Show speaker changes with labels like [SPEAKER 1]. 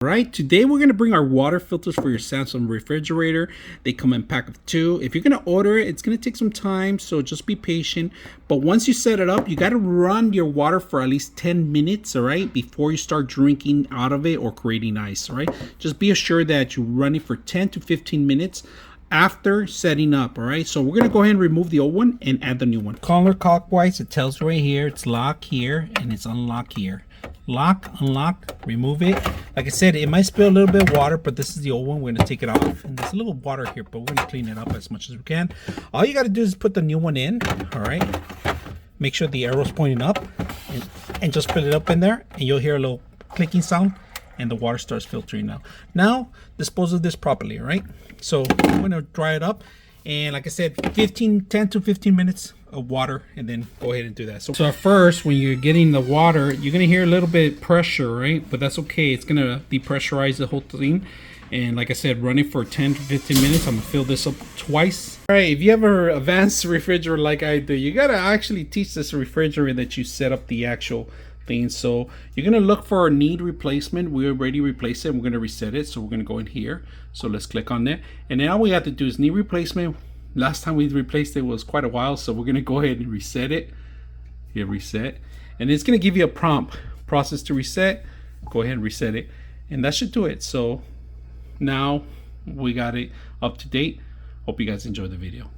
[SPEAKER 1] Right, today we're gonna bring our water filters for your Samsung refrigerator. They come in pack of 2. If you're gonna order it, it's gonna take some time, so just be patient. But once you set it up, you gotta run your water for at least 10 minutes, all right, before you start drinking out of it or creating ice, all right? Just be assured that you run it for 10 to 15 minutes after setting up. All right, so we're gonna go ahead and remove the old one and add the new one. Counterclockwise, it tells right here it's lock here and it's unlock here. Lock, unlock, remove it. Like I said, it might spill a little bit of water, but this is the old one. We're gonna take it off, and there's a little water here, but we're gonna clean it up as much as we can. All you gotta do is put the new one in. All right, make sure the arrow's pointing up, and just put it up in there, and you'll hear a little clicking sound, and the water starts filtering now. Now dispose of this properly. All right, so I'm gonna dry it up, and like I said, 10 to 15 minutes of water, and then go ahead and do that. So at first, when you're getting the water, you're gonna hear a little bit of pressure, right? But that's okay. It's gonna depressurize the whole thing. And like I said, run it for 10 to 15 minutes. I'm gonna fill this up twice. All right, if you have an advanced refrigerator like I do, you gotta actually teach this refrigerator that you set up the actual thing. So you're gonna look for a need replacement. We already replaced it. We're gonna reset it. So we're gonna go in here. So let's click on there. And then all we have to do is need replacement. Last time we replaced it was quite a while, so we're gonna go ahead and reset it. Here, reset, and it's gonna give you a prompt, process to reset. Go ahead and reset it, and that should do it. So now we got it up to date. Hope you guys enjoy the video.